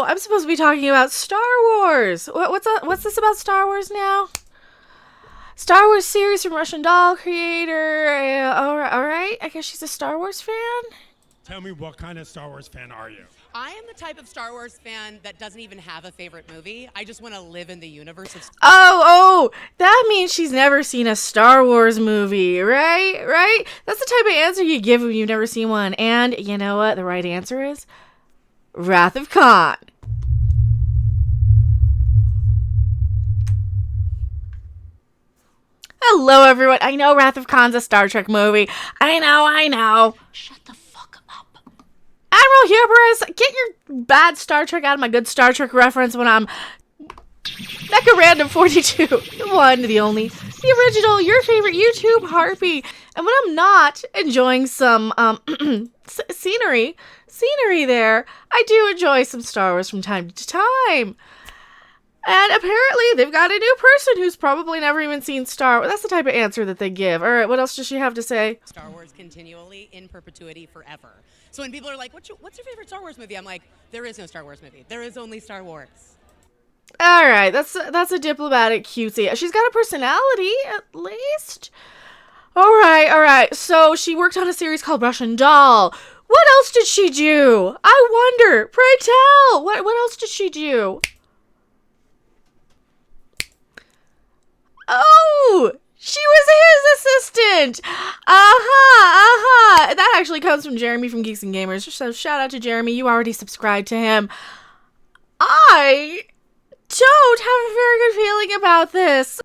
no, I'm supposed to be talking about Star Wars. What's this about Star Wars now? Star Wars series from Russian doll creator. All right. I guess she's a Star Wars fan. Tell me, what kind of Star Wars fan are you? I am the type of Star Wars fan that doesn't even have a favorite movie. I just want to live in the universe of Oh, that means she's never seen a Star Wars movie, right? That's the type of answer you give when you've never seen one. And you know what the right answer is? Wrath of Khan. Hello, everyone. I know Wrath of Khan's a Star Trek movie. I know. Shut the fuck up. Admiral Hubris, get your bad Star Trek out of my good Star Trek reference when I'm Becca Random 42. The one, the only, the original, your favorite YouTube harpy. And when I'm not enjoying some scenery there, I do enjoy some Star Wars from time to time. And apparently they've got a new person who's probably never even seen Star Wars. That's the type of answer that they give. All right, what else does she have to say? Star Wars continually, in perpetuity, forever. So when people are like, what's your favorite Star Wars movie? I'm like, there is no Star Wars movie. There is only Star Wars. All right, that's a diplomatic cutesy. She's got a personality, at least. All right. So she worked on a series called Russian Doll. What else did she do? I wonder. Pray tell. What else did she do? Oh, she was his assistant. That actually comes from Jeremy from Geeks and Gamers. So shout out to Jeremy. You already subscribed to him. I don't have a very good feeling about this.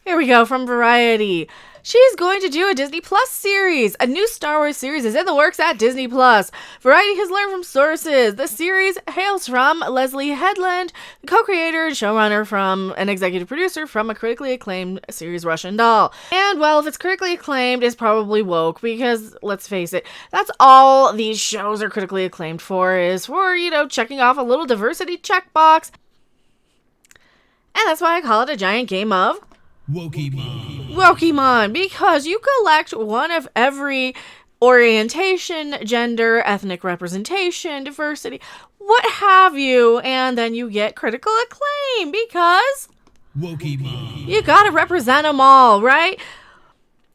Here we go from Variety. She's going to do a Disney Plus series. A new Star Wars series is in the works at Disney Plus. Variety has learned from sources. The series hails from Leslye Headland, co-creator and showrunner from an executive producer from a critically acclaimed series Russian Doll. And well, if it's critically acclaimed, it's probably woke because let's face it, that's all these shows are critically acclaimed for is for, checking off a little diversity checkbox. And that's why I call it a giant game of Wokemon, because you collect one of every orientation, gender, ethnic representation, diversity, what have you, and then you get critical acclaim because Wokemon. You gotta represent them all, right?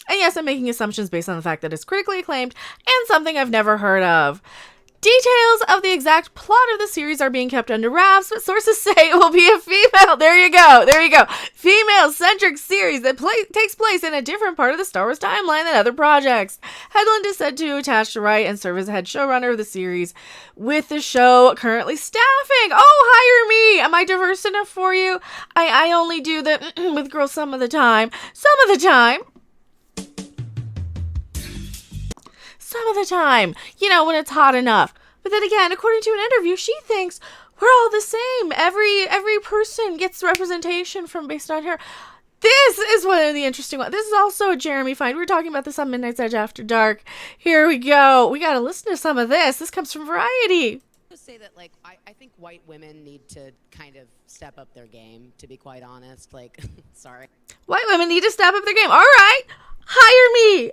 And yes, I'm making assumptions based on the fact that it's critically acclaimed and something I've never heard of. Details of the exact plot of the series are being kept under wraps, but sources say it will be a female, there you go, female-centric series that takes place in a different part of the Star Wars timeline than other projects. Headland is said to attach to write and serve as head showrunner of the series, with the show currently staffing. Oh, hire me! Am I diverse enough for you? I only do the with girls some of the time. When it's hot enough. But then again, according to an interview, she thinks we're all the same. Every person gets representation based on her. This is one of the interesting ones. This is also a Jeremy find. We were talking about this on Midnight's Edge After Dark. Here we go. We got to listen to some of this. This comes from Variety. Just say that, I think white women need to kind of step up their game, to be quite honest. Sorry. White women need to step up their game. All right. Hire me.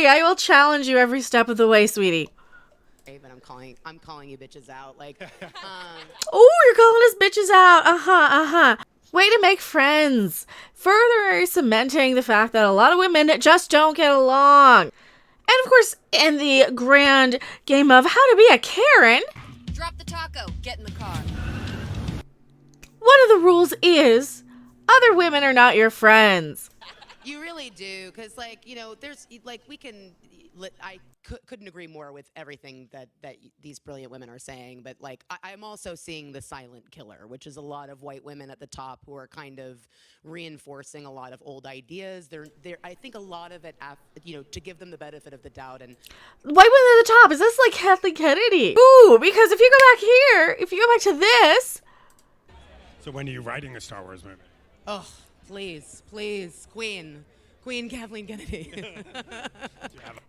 I will challenge you every step of the way, sweetie. But I'm calling you bitches out. Oh, you're calling us bitches out. Way to make friends. Further cementing the fact that a lot of women just don't get along. And of course, in the grand game of how to be a Karen, drop the taco, get in the car. One of the rules is other women are not your friends. You really do, because there's we can. I couldn't agree more with everything that these brilliant women are saying, but I'm also seeing the silent killer, which is a lot of white women at the top who are kind of reinforcing a lot of old ideas. I think a lot of it, to give them the benefit of the doubt. And white women at the top, is this like Kathleen Kennedy? Ooh, because if you go back to this. So when are you writing a Star Wars movie? Oh, please, Queen Kathleen Kennedy.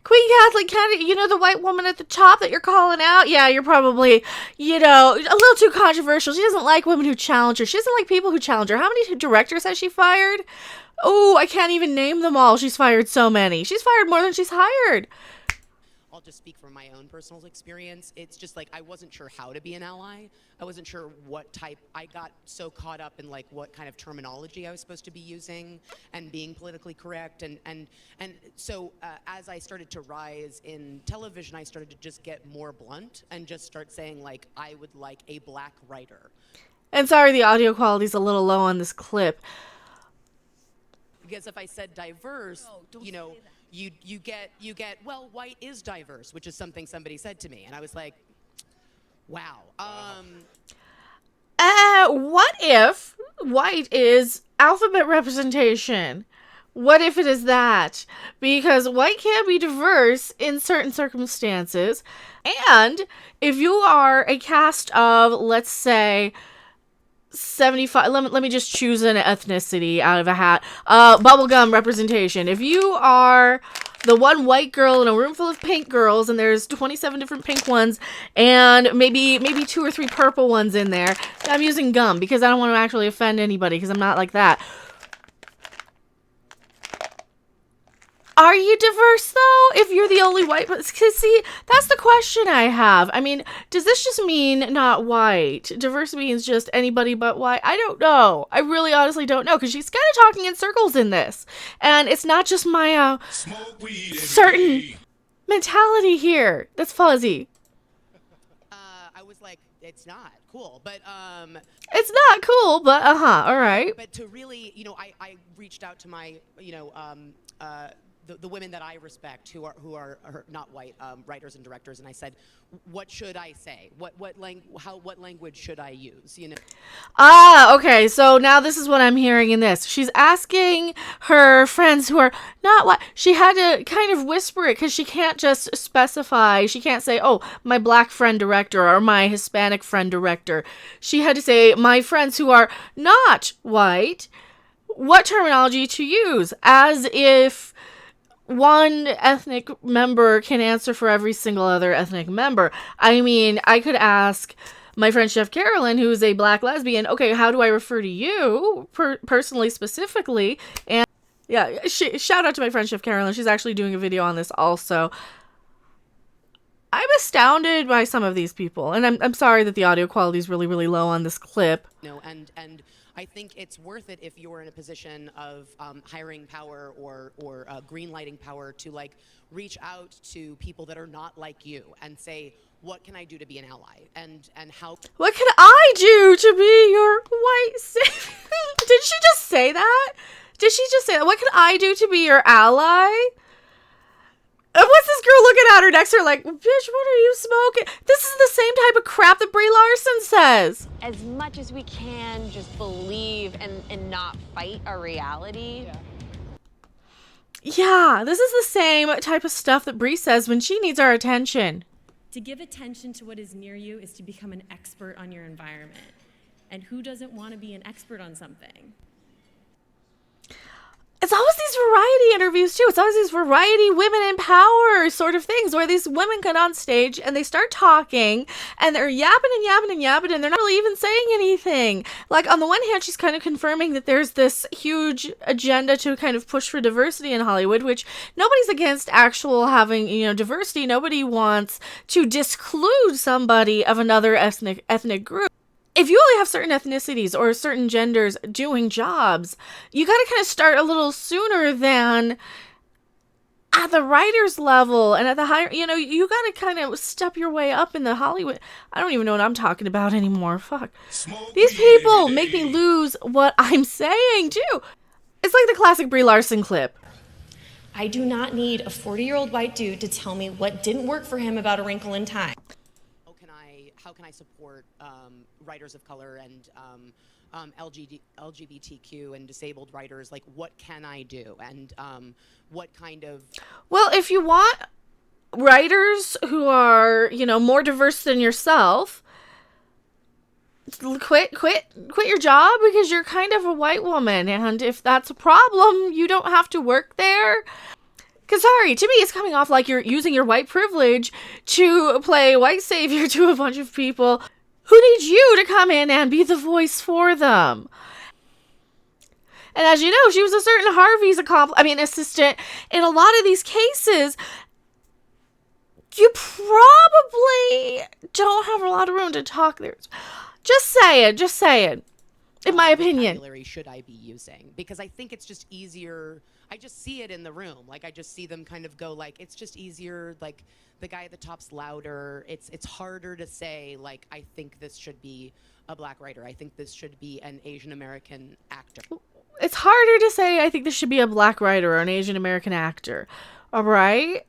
Queen Kathleen Kennedy, the white woman at the top that you're calling out? Yeah, you're probably, a little too controversial. She doesn't like women who challenge her. She doesn't like people who challenge her. How many directors has she fired? Oh, I can't even name them all. She's fired so many. She's fired more than she's hired. I'll just speak from my own personal experience. It's just like I wasn't sure how to be an ally. I wasn't sure what type. I got so caught up in like what kind of terminology I was supposed to be using and being politically correct. And so as I started to rise in television, I started to just get more blunt and just start saying like I would like a black writer. And sorry, the audio quality's a little low on this clip. Because if I said diverse, you know, you get well, white is diverse, which is something somebody said to me, and I was like, wow. What if white is alphabet representation? What if it is that? Because white can be diverse in certain circumstances, and if you are a cast of, let's say, 75, let me just choose an ethnicity out of a hat. Bubblegum representation. If you are the one white girl in a room full of pink girls, and there's 27 different pink ones, and maybe 2 or 3 purple ones in there, I'm using gum because I don't want to actually offend anybody because I'm not like that. Are you diverse, though, if you're the only white? Because, see, that's the question I have. I mean, does this just mean not white? Diverse means just anybody but white? I don't know. I really honestly don't know, because she's kind of talking in circles in this. And it's not just my certain mentality here that's fuzzy. I was like, it's not cool, but It's not cool, but all right. But to really, you know, I reached out to my, you know, the women that I respect who are not white writers and directors, and I said, what should I say? What language should I use? You know. Okay. So now this is what I'm hearing in this. She's asking her friends who are not white. She had to kind of whisper it because she can't just specify. She can't say, "Oh, my black friend director" or "my Hispanic friend director." She had to say, "My friends who are not white." What terminology to use? As if one ethnic member can answer for every single other ethnic member. I mean, I could ask my friend Chef Carolyn, who is a black lesbian, okay, how do I refer to you personally, specifically? And yeah, shout out to my friend Chef Carolyn. She's actually doing a video on this also. I'm astounded by some of these people, and I'm sorry that the audio quality is really, really low on this clip. No, and I think it's worth it if you're in a position of hiring power or green lighting power to like reach out to people that are not like you and say, what can I do to be an ally? And how? What can I do to be your white savior? Did she just say that? Did she just say that? What can I do to be your ally? And what's this girl looking at her next to her like, bitch, what are you smoking? This is the same type of crap that Brie Larson says. As much as we can, just believe and not fight our reality. Yeah, this is the same type of stuff that Brie says when she needs our attention. To give attention to what is near you is to become an expert on your environment. And who doesn't want to be an expert on something? It's always these variety interviews, too. It's always these variety women in power sort of things where these women get on stage and they start talking and they're yapping and yapping and yapping and they're not really even saying anything. Like, on the one hand, she's kind of confirming that there's this huge agenda to kind of push for diversity in Hollywood, which nobody's against actual having, you know, diversity. Nobody wants to disclude somebody of another ethnic group. If you only have certain ethnicities or certain genders doing jobs, you got to kind of start a little sooner than at the writer's level and at the higher, you know, you got to kind of step your way up in the Hollywood. I don't even know what I'm talking about anymore. Fuck. These people make me lose what I'm saying, too. It's like the classic Brie Larson clip. I do not need a 40-year-old white dude to tell me what didn't work for him about A Wrinkle in Time. How can I support writers of color and LGBTQ and disabled writers? Like, what can I do? And what kind of... Well, if you want writers who are, you know, more diverse than yourself, quit your job because you're kind of a white woman. And if that's a problem, you don't have to work there. Because, sorry, to me, it's coming off like you're using your white privilege to play white savior to a bunch of people who need you to come in and be the voice for them. And as you know, she was a certain Harvey's assistant in a lot of these cases. you probably don't have a lot of room to talk there. Just saying. In my opinion. Vocabulary should I be using? Because I think it's just easier. I just see it in the room. Like, I just see them kind of go, like, it's just easier. Like, the guy at the top's louder. It's harder to say, like, I think this should be a black writer. I think this should be an Asian American actor. It's harder to say, I think this should be a black writer or an Asian American actor. All right?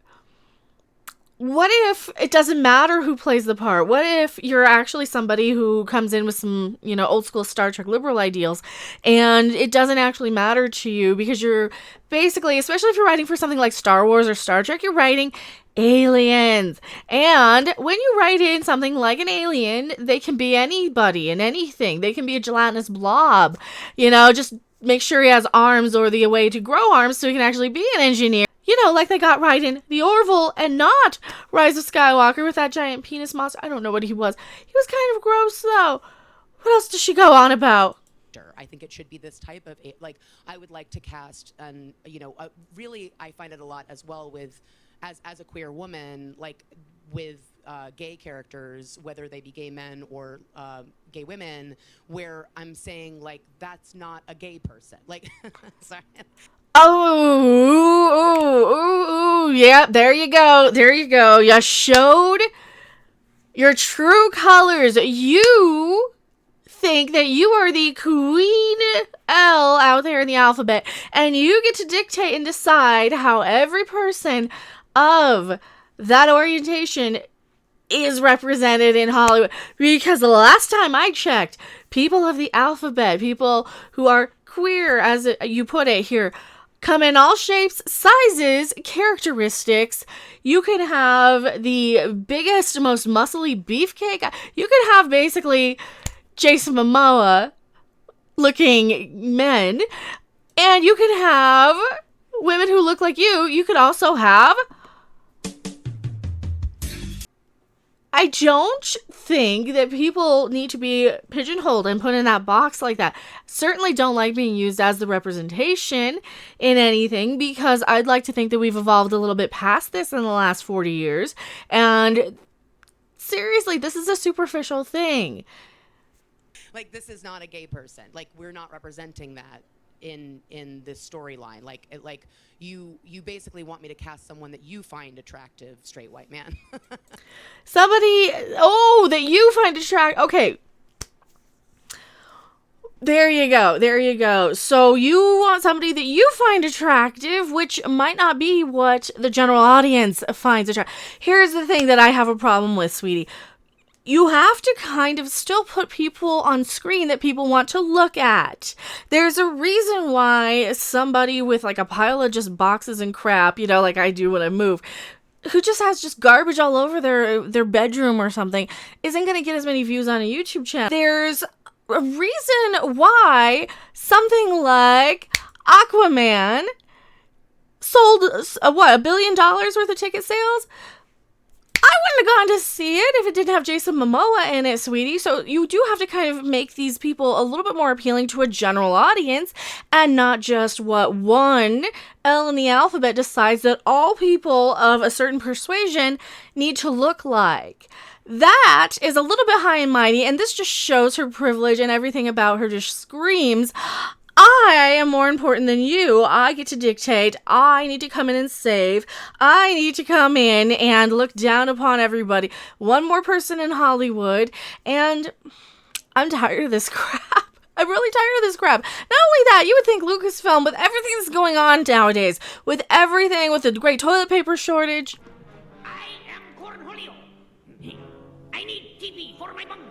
What if it doesn't matter who plays the part? What if you're actually somebody who comes in with some, old school Star Trek liberal ideals, and it doesn't actually matter to you because you're basically, especially if you're writing for something like Star Wars or Star Trek, you're writing aliens. And when you write in something like an alien, they can be anybody and anything. They can be a gelatinous blob. Just make sure he has arms or the way to grow arms so he can actually be an engineer. Like they got right in The Orville and not Rise of Skywalker with that giant penis monster. I don't know what he was. He was kind of gross, though. What else does she go on about? I think it should be this type of, like, I would like to cast, and, really, I find it a lot as well with, as a queer woman, like, with gay characters, whether they be gay men or gay women, where I'm saying, like, that's not a gay person. Like, sorry. Oh, yeah, there you go. You showed your true colors. You think that you are the Queen L out there in the alphabet, and you get to dictate and decide how every person of that orientation is represented in Hollywood. Because the last time I checked, people of the alphabet, people who are queer, as you put it here, come in all shapes, sizes, characteristics. You can have the biggest, most muscly beefcake. You can have basically Jason Momoa looking men. And you can have women who look like you. You could also have... I don't think that people need to be pigeonholed and put in that box like that. Certainly don't like being used as the representation in anything, because I'd like to think that we've evolved a little bit past this in the last 40 years. And seriously, this is a superficial thing. Like, this is not a gay person. Like, we're not representing that in this storyline. Like, you basically want me to cast someone that you find attractive, straight white man. Somebody, that you find attractive. Okay. There you go. So you want somebody that you find attractive, which might not be what the general audience finds attractive. Here's the thing that I have a problem with, sweetie. You have to kind of still put people on screen that people want to look at. There's a reason why somebody with like a pile of just boxes and crap, like I do when I move, who just has just garbage all over their bedroom or something, isn't going to get as many views on a YouTube channel. There's a reason why something like Aquaman sold, $1 billion worth of ticket sales? I wouldn't have gone to see it if it didn't have Jason Momoa in it, sweetie. So you do have to kind of make these people a little bit more appealing to a general audience, and not just what one L in the alphabet decides that all people of a certain persuasion need to look like. That is a little bit high and mighty, and this just shows her privilege, and everything about her just screams, I am more important than you. I get to dictate. I need to come in and save. I need to come in and look down upon everybody. One more person in Hollywood, and I'm tired of this crap. I'm really tired of this crap. Not only that, you would think Lucasfilm, with everything that's going on nowadays, with everything, with the great toilet paper shortage. I am Cornholio. I need TV for my bungo.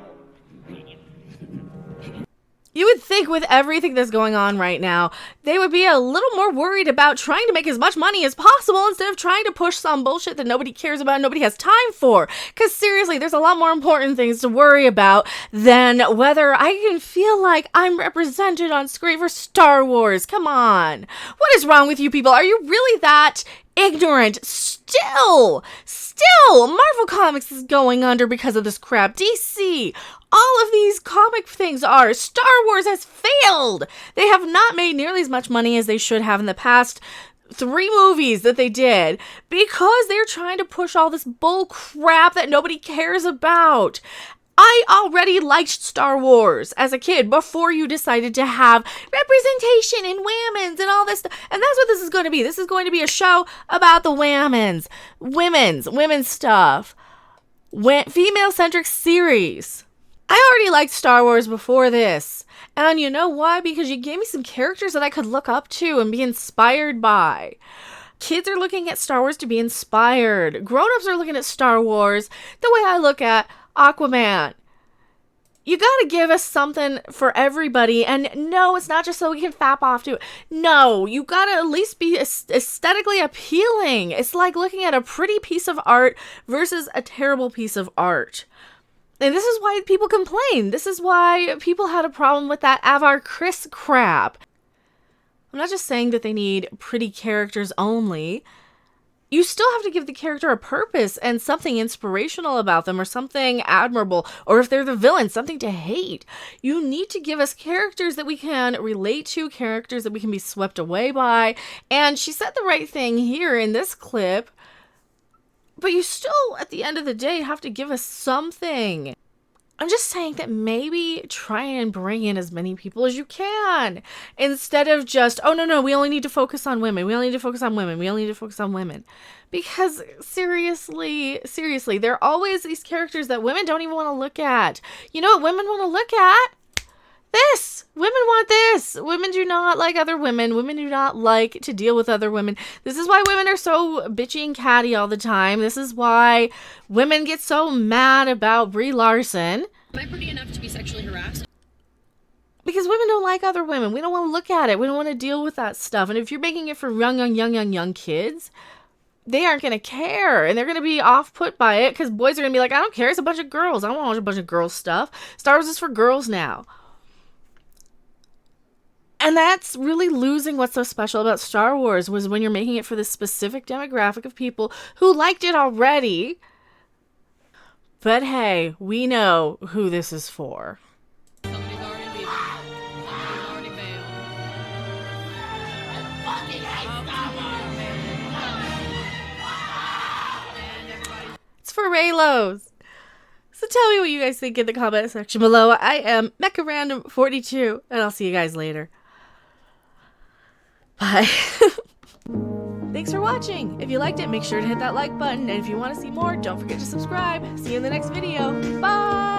You would think with everything that's going on right now, they would be a little more worried about trying to make as much money as possible instead of trying to push some bullshit that nobody cares about and nobody has time for. Because seriously, there's a lot more important things to worry about than whether I can feel like I'm represented on screen for Star Wars. Come on. What is wrong with you people? Are you really that ignorant? Still, Marvel Comics is going under because of this crap. DC, all of these comic things are. Star Wars has failed. They have not made nearly as much money as they should have in the past. 3 movies that they did because they're trying to push all this bull crap that nobody cares about. I already liked Star Wars as a kid before you decided to have representation in women's and all this stuff. And that's what this is going to be. This is going to be a show about the women's stuff. Female-centric series. I already liked Star Wars before this. And you know why? Because you gave me some characters that I could look up to and be inspired by. Kids are looking at Star Wars to be inspired. Grown-ups are looking at Star Wars the way I look at Aquaman. You gotta give us something for everybody. And no, it's not just so we can fap off to it. No, you gotta at least be aesthetically appealing. It's like looking at a pretty piece of art versus a terrible piece of art. And this is why people complain. This is why people had a problem with that Avar Chris crap. I'm not just saying that they need pretty characters only. You still have to give the character a purpose and something inspirational about them or something admirable. Or if they're the villain, something to hate. You need to give us characters that we can relate to, characters that we can be swept away by. And she said the right thing here in this clip. But you still, at the end of the day, have to give us something. I'm just saying that maybe try and bring in as many people as you can. Instead of just, oh, no, we only need to focus on women. We only need to focus on women. We only need to focus on women. Because seriously, there are always these characters that women don't even want to look at. You know what women want to look at? This. Women want this. Women do not like other women. Women do not like to deal with other women. This is why women are so bitchy and catty all the time. This is why women get so mad about Brie Larson. Am I pretty enough to be sexually harassed? Because women don't like other women. We don't want to look at it. We don't want to deal with that stuff. And if you're making it for young kids, they aren't going to care. And they're going to be off-put by it because boys are going to be like, I don't care. It's a bunch of girls. I don't want to watch a bunch of girls stuff. Star Wars is for girls now. And that's really losing what's so special about Star Wars was when you're making it for this specific demographic of people who liked it already. But hey, we know who this is for. Somebody's already leaving. Somebody's already bailed. It's for Raylos. So tell me what you guys think in the comment section below. I am MechaRandom42, and I'll see you guys later. Bye. Thanks for watching. If you liked it, make sure to hit that like button. And if you want to see more, don't forget to subscribe. See you in the next video. Bye.